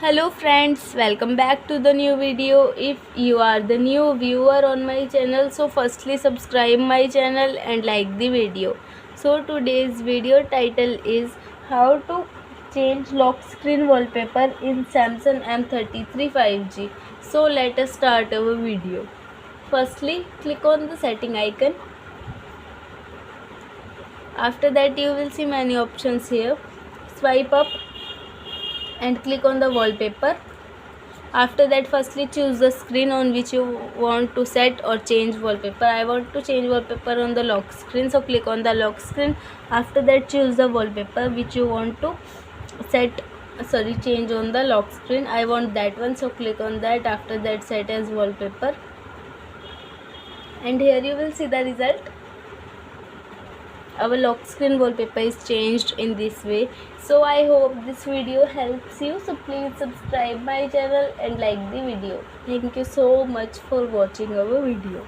Hello friends, welcome back to the new video. If you are the new viewer on my channel, so firstly subscribe my channel and like the video. So today's video title is how to change lock screen wallpaper in Samsung M33 5G. So let us start our video. Firstly, click on the setting icon. After that you will see many options here. Swipe up and click on the wallpaper. After that, firstly choose the screen on which you want to set or change wallpaper. I want to change wallpaper on the lock screen, so click on the lock screen. After that, choose the wallpaper which you want to change on the lock screen. I want that one, so click on that. After that, set as wallpaper, and here you will see the result. Our lock screen wallpaper is changed in this way. So I hope this video helps you, so please subscribe my channel and like the video. Thank you so much for watching our video.